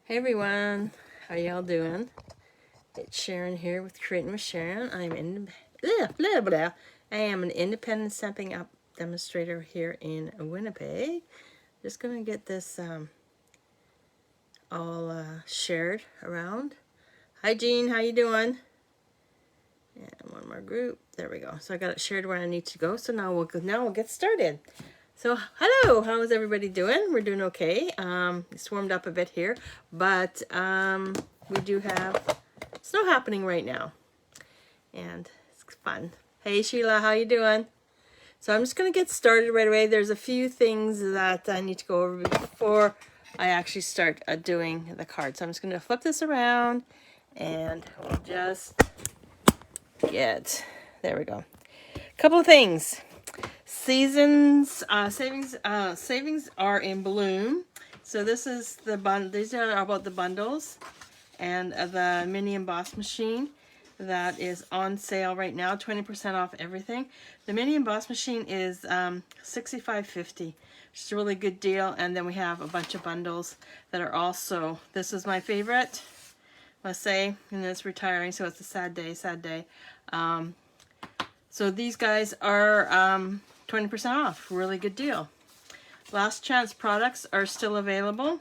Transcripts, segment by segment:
Hey everyone, how y'all doing? It's Sharon here with Creating with Sharon. I am an independent Stampin' Up demonstrator here in Winnipeg. Just gonna get this all shared around. Hi Jean, how you doing? And one more group. There we go. So I got it shared where I need to go. So now we'll get started. So hello, how is everybody doing? We're doing okay. It's warmed up a bit here, but we do have snow happening right now, and it's fun. Hey Sheila, how you doing? So I'm just gonna get started right away. There's a few things that I need to go over before I actually start doing the card. So I'm just gonna flip this around, and we'll just there we go. A couple of things. Savings are in bloom. So this is these are about the bundles and the mini emboss machine that is on sale right now, 20% off everything. The mini emboss machine is $65.50, which is a really good deal. And then we have a bunch of bundles that are also, this is my favorite, let's say, and it's retiring, so it's a sad day. So these guys are 20% off, really good deal. Last chance products are still available.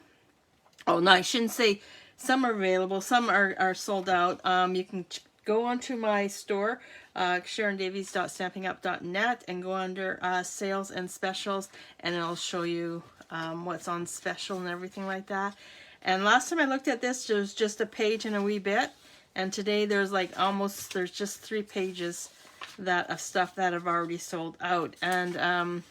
Oh no, I shouldn't say some are available, some are sold out. You can go onto my store, SharonDavies.stampingup.net, and go under sales and specials, and it'll show you what's on special and everything like that. And last time I looked at this, there was just a page and a wee bit, and today there's just 3 pages of stuff that have already sold out. And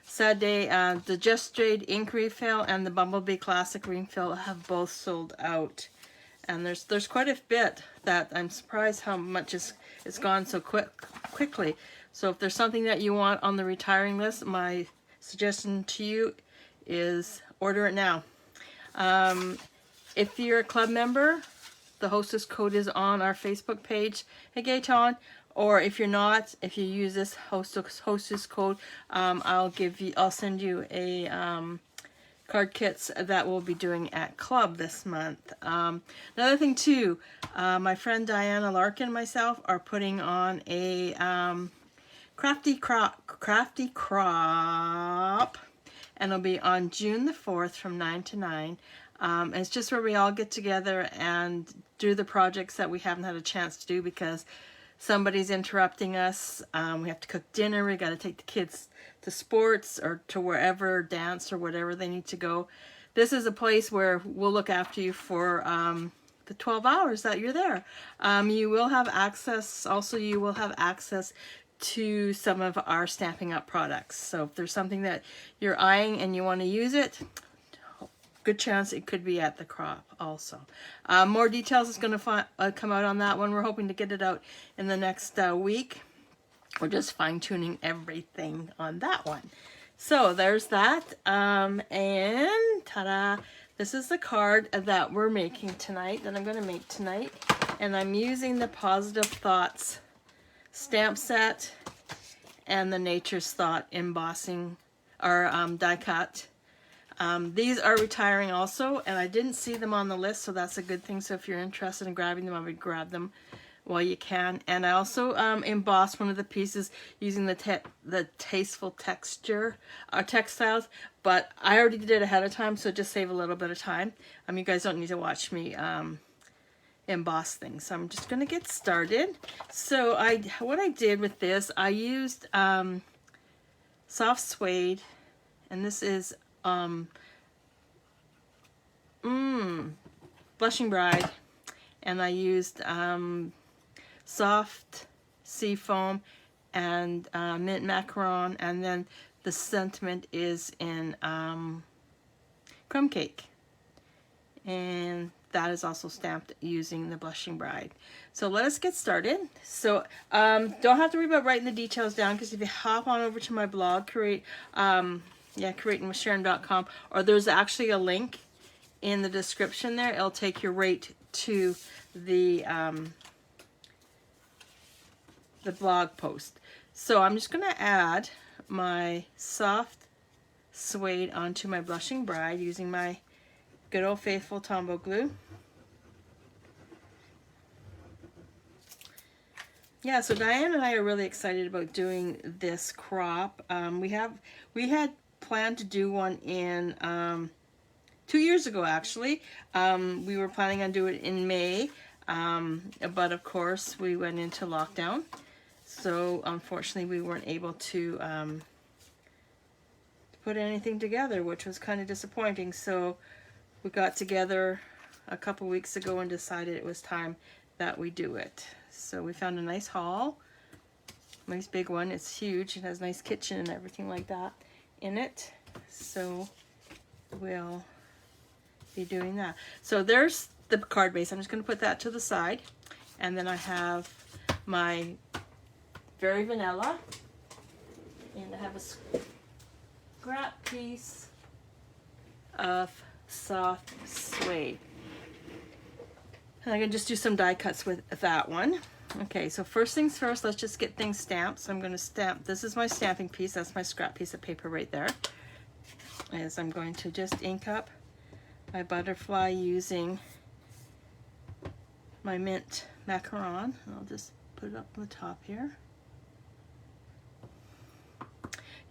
sad day, the Just Straight ink refill and the Bumblebee Classic refill have both sold out. And there's quite a bit that I'm surprised how much it's gone so quickly. So if there's something that you want on the retiring list, my suggestion to you is order it now. If you're a club member, the hostess code is on our Facebook page. Hey Gaetan. Or if you're not, if you use this hostess code, I'll send you a card kits that we'll be doing at club this month. Another thing too, my friend Diana Larkin and myself are putting on a crafty crop, and it'll be on June the 4th from 9 to 9. And it's just where we all get together and do the projects that we haven't had a chance to do because somebody's interrupting us. We have to cook dinner. We got to take the kids to sports or to wherever, dance or whatever they need to go. This is a place where we'll look after you for the 12 hours that you're there. You will have access. Also, you will have access to some of our Stampin' Up products. So if there's something that you're eyeing and you want to use it, good chance it could be at the crop also. More details is going to come out on that one. We're hoping to get it out in the next week. We're just fine-tuning everything on that one. So there's that. And ta-da! This is the card that we're making tonight, that I'm going to make tonight. And I'm using the Positive Thoughts stamp set and the Nature's Thought embossing or die cut. These are retiring also, and I didn't see them on the list, so that's a good thing. So if you're interested in grabbing them, I would grab them while you can. And I also embossed one of the pieces using the Tasteful Texture textiles, but I already did it ahead of time, so just save a little bit of time. You guys don't need to watch me emboss things. So I'm just going to get started. So what I did with this, I used Soft Suede, and this is Blushing Bride, and I used Soft Sea Foam and Mint Macaron, and then the sentiment is in Crumb Cake, and that is also stamped using the Blushing Bride. So let us get started. So don't have to worry about writing the details down, because if you hop on over to my blog, creatingwithsharon.com, or there's actually a link in the description there. It'll take you right to the blog post. So I'm just going to add my Soft Suede onto my Blushing Bride using my good old faithful Tombow glue. Yeah, so Diane and I are really excited about doing this crop. We had planned to do one in 2 years ago, actually. We were planning on doing it in May, but of course we went into lockdown. So unfortunately we weren't able to put anything together, which was kind of disappointing. So we got together a couple weeks ago and decided it was time that we do it. So we found a nice haul, nice big one. It's huge. It has a nice kitchen and everything like that in it. So we'll be doing that. So there's the card base. I'm just going to put that to the side. And then I have my Very Vanilla. And I have a scrap piece of Soft Suede. And I can just do some die cuts with that one. Okay, so first things first, let's just get things stamped. So I'm going to stamp, this is my stamping piece, that's my scrap piece of paper right there. As I'm going to just ink up my butterfly using my mint macaron. And I'll just put it up on the top here.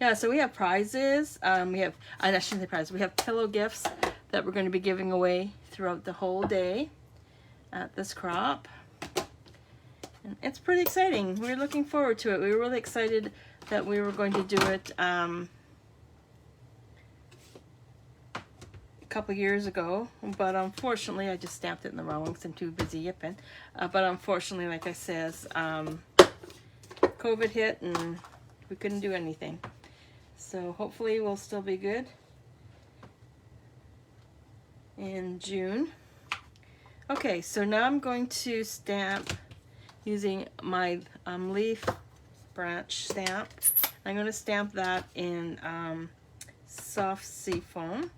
Yeah, so we have prizes. I shouldn't say prizes, we have pillow gifts that we're going to be giving away throughout the whole day at this crop. And it's pretty exciting. We're looking forward to it. We were really excited that we were going to do it a couple years ago, but unfortunately I just stamped it in the wrong one because I'm too busy yipping. But unfortunately, like I says, COVID hit and we couldn't do anything. So hopefully we'll still be good in June. Okay, so now I'm going to stamp using my leaf branch stamp. I'm going to stamp that in soft seafoam.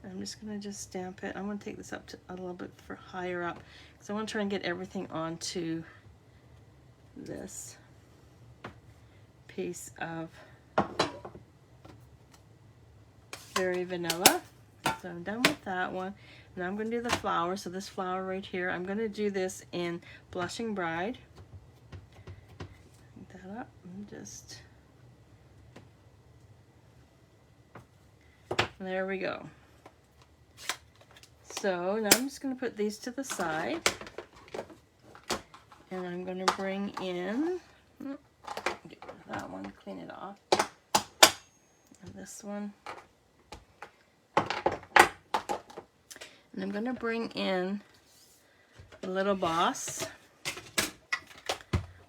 I'm just going to stamp it. I'm going to take this up to a little bit for higher up because I want to try and get everything onto this piece of Very Vanilla. So I'm done with that one. Now I'm going to do the flower. So this flower right here, I'm going to do this in Blushing Bride. Pick that up and just... There we go. So now I'm just going to put these to the side. And I'm going to bring in... Get rid of that one, clean it off. And this one. And I'm going to bring in the Little Boss.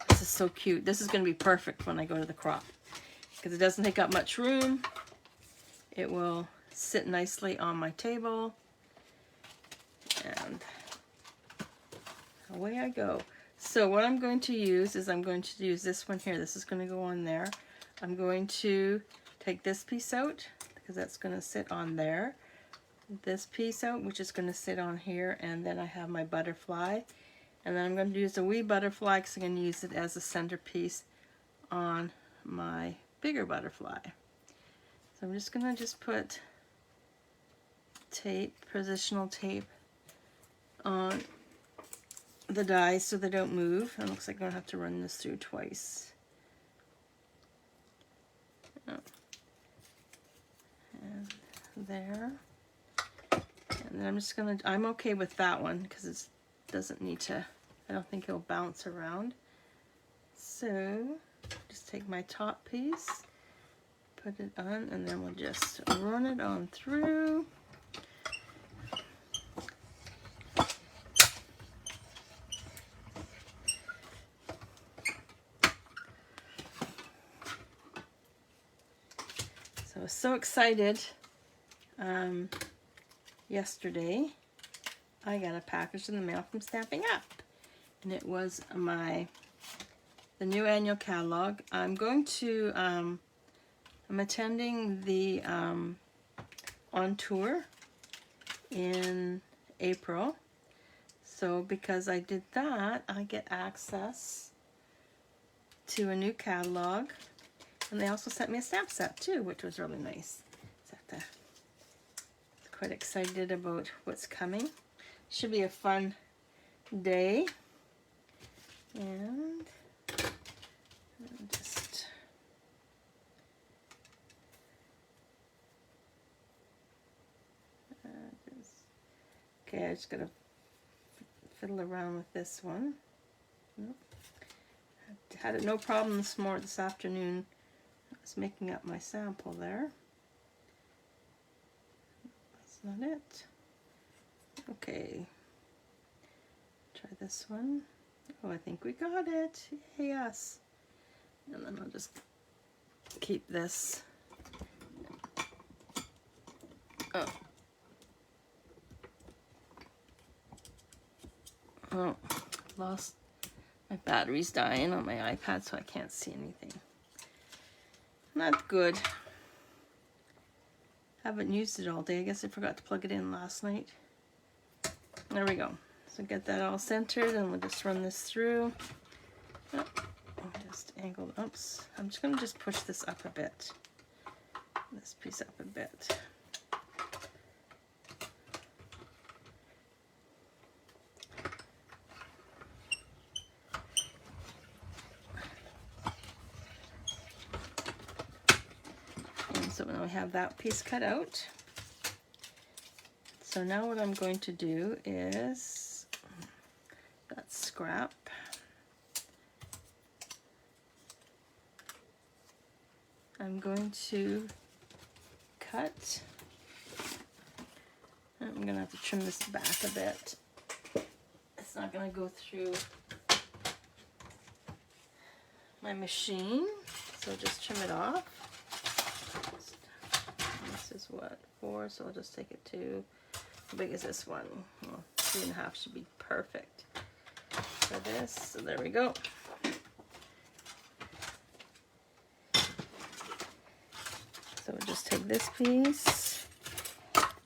This is so cute. This is going to be perfect when I go to the crop because it doesn't take up much room. It will sit nicely on my table. And away I go. So what I'm going to use is I'm going to use this one here. This is going to go on there. I'm going to take this piece out because that's going to sit on there. This piece out, which is going to sit on here, and then I have my butterfly, and then I'm going to use a wee butterfly because I'm going to use it as a centerpiece on my bigger butterfly. So I'm just going to put tape, positional tape on the dies so they don't move. It looks like I'm going to have to run this through twice. Oh. And there. And then I'm just going to, I'm okay with that one because it doesn't need to, I don't think it'll bounce around. So just take my top piece, put it on, and then we'll just run it on through. So I was so excited. Yesterday I got a package in the mail from Stamping Up, and it was the new annual catalog. I'm going to I'm attending the on tour in April, so because I did that I get access to a new catalog, and they also sent me a stamp set too, which was really nice. Just have to quite excited about what's coming. Should be a fun day. And just okay, I just gotta fiddle around with this one. Nope. Had it no problem this afternoon. I was making up my sample there. That's not it. Okay. Try this one. Oh, I think we got it. Yes. And then I'll just keep this. Oh, lost. My battery's dying on my iPad, so I can't see anything. Not good. Haven't used it all day. I guess I forgot to plug it in last night. There we go. So get that all centered, and we'll just run this through. Oh, just angled. Oops. I'm just going to just push this up a bit. This piece up a bit. So now we have that piece cut out. So now what I'm going to do is, that scrap. I'm going to cut. I'm going to have to trim this back a bit. It's not going to go through my machine, so just trim it off. This is what, 4, so I'll just take it to, how big is this one? Well, 3.5 should be perfect for this. So there we go. So we'll just take this piece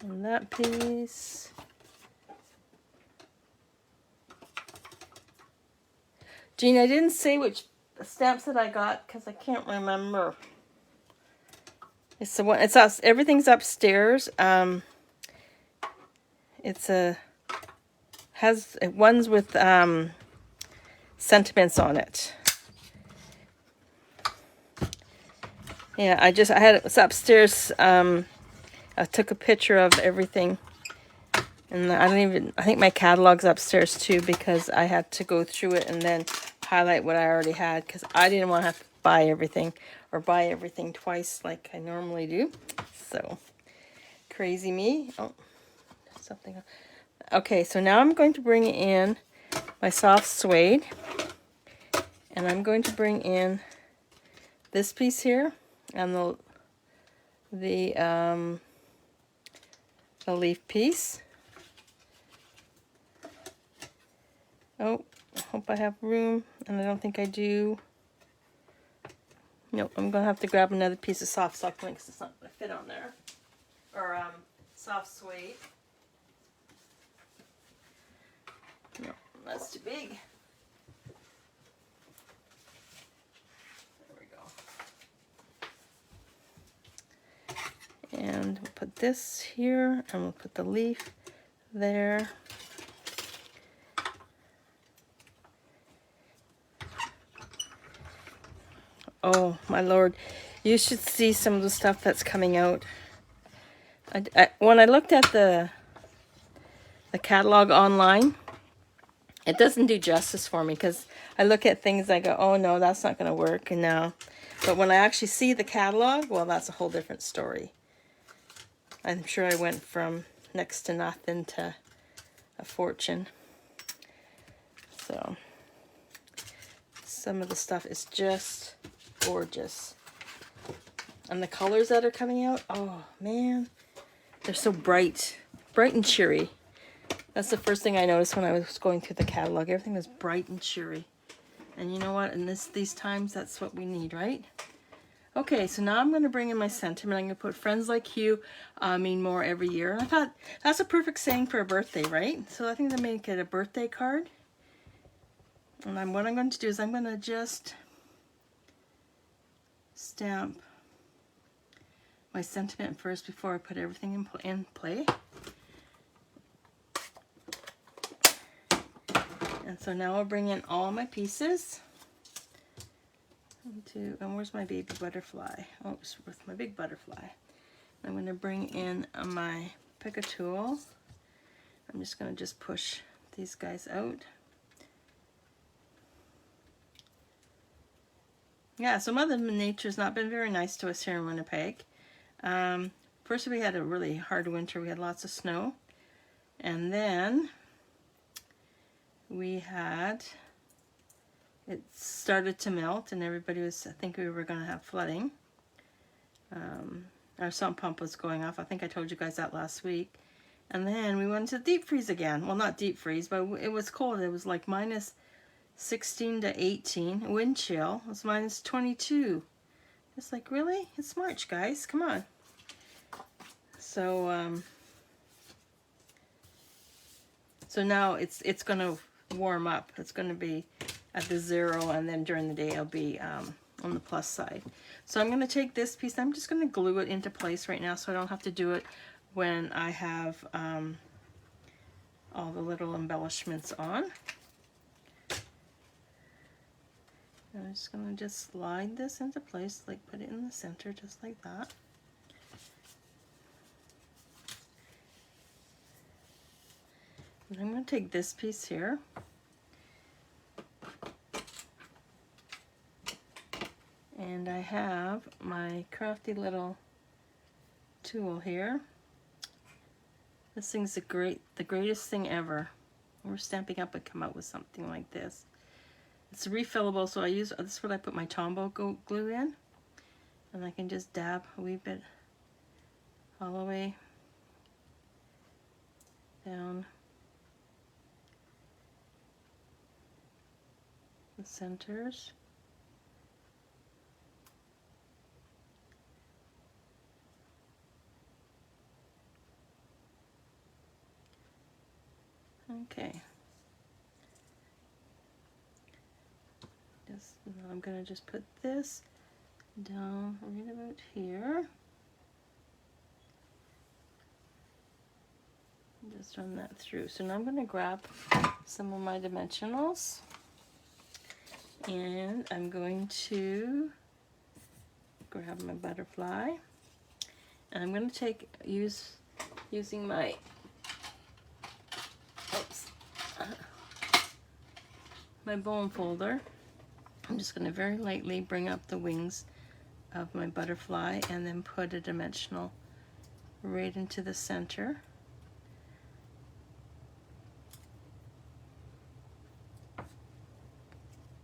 and that piece. Jean, I didn't say which stamps that I got because I can't remember. It's the one. It's us. Everything's upstairs. It's has ones with sentiments on it. Yeah, I had it. It's upstairs. I took a picture of everything, and I think my catalog's upstairs too, because I had to go through it and then highlight what I already had, because I didn't want to have to buy everything or buy everything twice like I normally do. So crazy me. Oh, something. Okay, so now I'm going to bring in my soft suede, and I'm going to bring in this piece here and the leaf piece. Oh, I hope I have room, and I don't think I do. Nope, I'm going to have to grab another piece of soft succulent because it's not going to fit on there. Or soft suede. No, that's too big. There we go. And we'll put this here, and we'll put the leaf there. Oh my Lord, you should see some of the stuff that's coming out. When I looked at the catalog online, it doesn't do justice for me, because I look at things, I go, oh no, that's not going to work, and now. But when I actually see the catalog, well, that's a whole different story. I'm sure I went from next to nothing to a fortune. So some of the stuff is just gorgeous, and the colors that are coming out, oh man, they're so bright and cheery. That's the first thing I noticed when I was going through the catalog. Everything was bright and cheery, and you know what, in these times, that's what we need, right? Okay, so now I'm going to bring in my sentiment. I'm going to put friends like you mean more every year. And I thought that's a perfect saying for a birthday, right? So I think I'm going to make it a birthday card, and what I'm going to do is I'm going to just stamp my sentiment first before I put everything in play. So now I'll bring in all my pieces. And where's my baby butterfly? Oh, it's with my big butterfly. I'm going to bring in my picker tool. I'm just going to just push these guys out. Yeah, so Mother Nature's not been very nice to us here in Winnipeg. First we had a really hard winter. We had lots of snow. And then we had, it started to melt and everybody was, I think we were going to have flooding. Our sump pump was going off. I think I told you guys that last week. And then we went to deep freeze again. Well, not deep freeze, but it was cold. It was like minus 16 to 18. Wind chill was minus 22. It's like, really? It's March, guys. Come on. So, so now it's going to warm up. It's going to be at the 0, and then during the day it'll be on the plus side. So I'm going to take this piece. I'm just going to glue it into place right now so I don't have to do it when I have all the little embellishments on. I'm just going to just slide this into place, like put it in the center just like that. And I'm going to take this piece here. And I have my crafty little tool here. This thing's the greatest thing ever. We're Stampin' Up! Would come out with something like this. It's refillable, so this is what I put my Tombow glue in. And I can just dab a wee bit all the way down the centers. Okay. I'm going to just put this down right about here. Just run that through. So now I'm going to grab some of my dimensionals and I'm going to grab my butterfly and I'm going to using my my bone folder. I'm just going to very lightly bring up the wings of my butterfly and then put a dimensional right into the center.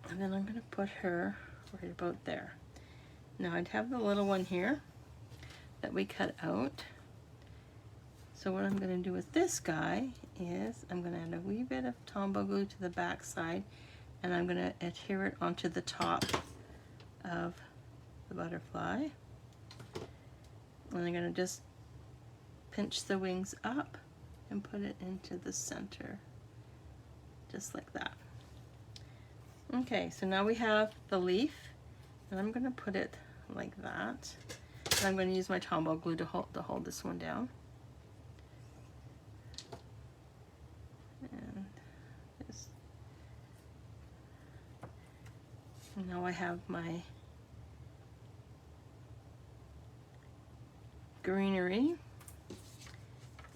And then I'm going to put her right about there. Now I'd have the little one here that we cut out. So what I'm going to do with this guy is I'm going to add a wee bit of Tombow glue to the back side and I'm going to adhere it onto the top of the butterfly. And I'm going to just pinch the wings up and put it into the center, just like that. Okay, so now we have the leaf, and I'm going to put it like that. And I'm going to use my Tombow glue to hold this one down. And now I have my greenery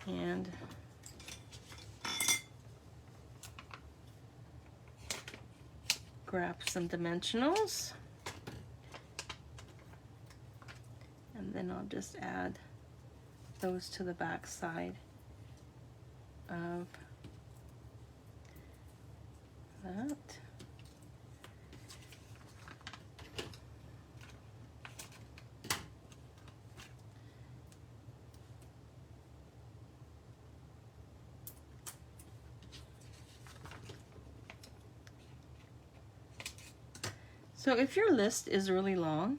and grab some dimensionals and then I'll just add those to the back side of that. So if your list is really long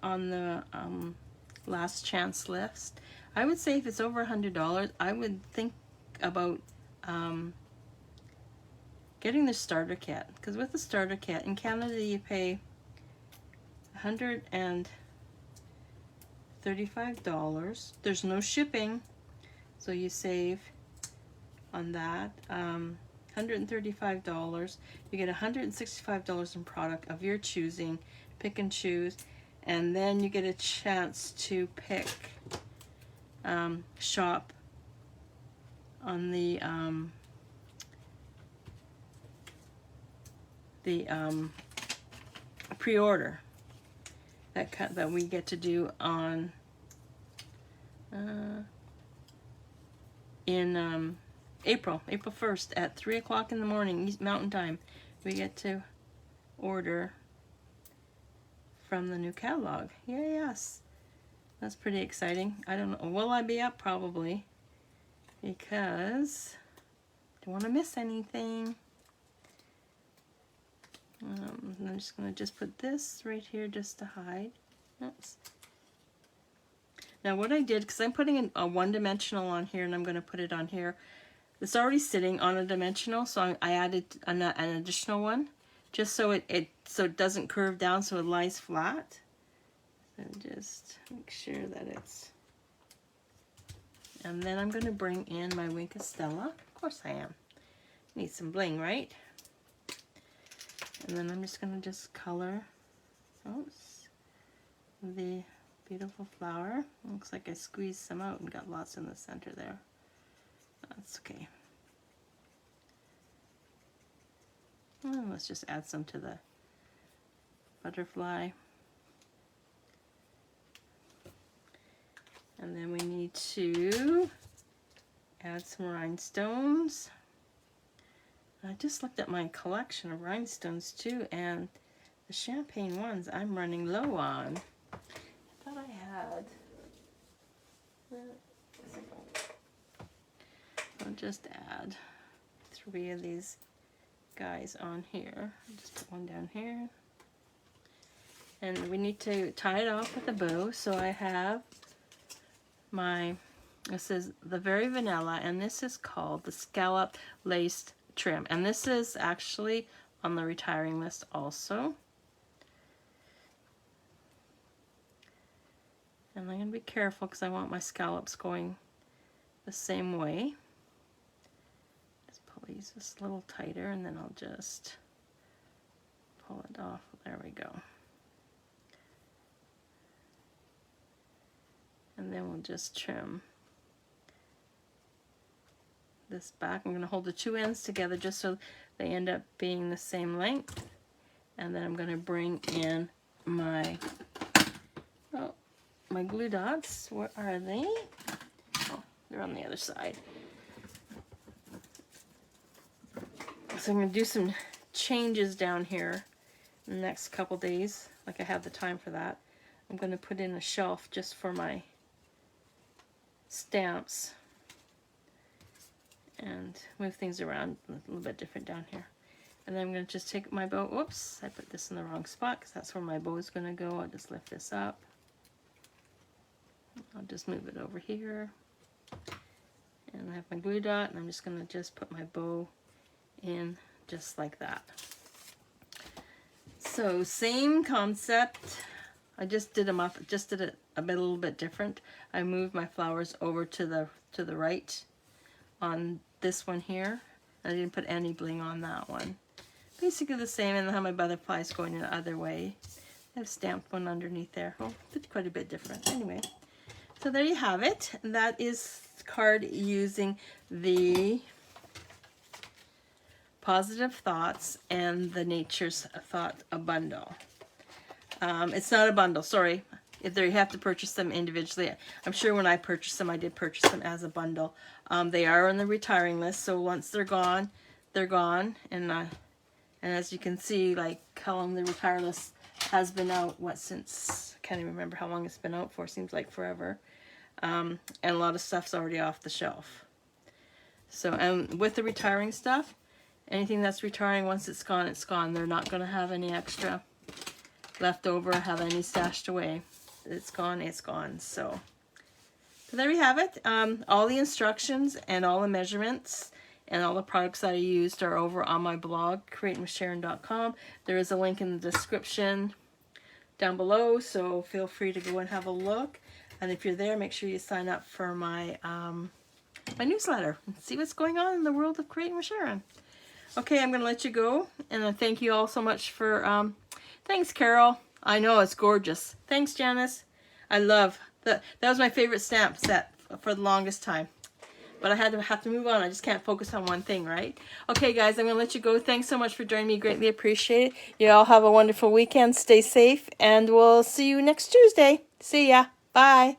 on the last chance list, I would say if it's over $100, I would think about getting the starter kit. Because with the starter kit, in Canada you pay $135. There's no shipping, so you save on that. $135. You get $165 in product of your choosing. Pick and choose, and then you get a chance to pick shop on the pre-order that we get to do on in April 1st at 3 o'clock in the morning East Mountain Time. We get to order from the new catalog. Yes, that's pretty exciting. I don't know, will I be up? Probably, because I don't want to miss anything. I'm just going to put this right here just to hide. Oops. Now what I did, because I'm putting in a one-dimensional on here and I'm going to put it on here. It's already sitting on a dimensional, so I added an additional one, just so it doesn't curve down, so it lies flat. So just make sure that it's. And then I'm going to bring in my Wink of Stella. Of course I am. Need some bling, right? And then I'm just going to color the beautiful flower. Looks like I squeezed some out and got lots in the center there. That's okay. Well, let's just add some to the butterfly. And then we need to add some rhinestones. I just looked at my collection of rhinestones too, and the champagne ones I'm running low on. I thought I had. I'll just add 3 of these guys on here. I'll just put one down here. And we need to tie it off with a bow, so I have my, this is the Very Vanilla, and this is called the Scallop Laced Trim, and this is actually on the retiring list also. And I'm going to be careful because I want my scallops going the same way. Just pull these just a little tighter, and then I'll just pull it off. There we go. And then we'll just trim this back. I'm going to hold the 2 ends together just so they end up being the same length. And then I'm going to bring in my my glue dots. Where are they? Oh, they're on the other side. So I'm going to do some changes down here in the next couple days, like I have the time for that. I'm going to put in a shelf just for my stamps and move things around a little bit different down here. And then I'm going to just take my bow. Whoops, I put this in the wrong spot because that's where my bow is going to go. I'll just lift this up. I'll just move it over here. And I have my glue dot, and I'm just going to put my bow in just like that. So same concept. I just did them up, just did it a little bit different. I moved my flowers over to the right on this one here. I didn't put any bling on that one. Basically the same, and I have my butterflies going in the other way. I have stamped one underneath there. Oh, it's quite a bit different. Anyway, so there you have it. That is card using the Positive Thoughts and the Nature's Thought a bundle. It's not a bundle, sorry. You have to purchase them individually. I'm sure when I purchased them, I did purchase them as a bundle. They are on the retiring list, so once they're gone, they're gone. And as you can see, like how long the retire list has been out, since, I can't even remember how long it's been out for, seems like forever. And a lot of stuff's already off the shelf. So, and with the retiring stuff, anything that's retiring, once it's gone, it's gone. They're not going to have any extra left over, have any stashed away. It's gone, it's gone. So there you have it. All the instructions and all the measurements and all the products that I used are over on my blog, creatingwithsharon.com. There is a link in the description down below, so feel free to go and have a look. And if you're there, make sure you sign up for my my newsletter and see what's going on in the world of Creating with Sharon. Okay, I'm going to let you go. And I thank you all so much for, thanks, Carol. I know, it's gorgeous. Thanks, Janice. I love, that was my favorite stamp set for the longest time. But I have to move on. I just can't focus on one thing, right? Okay, guys, I'm going to let you go. Thanks so much for joining me. Greatly appreciate it. You all have a wonderful weekend. Stay safe, and we'll see you next Tuesday. See ya. Bye.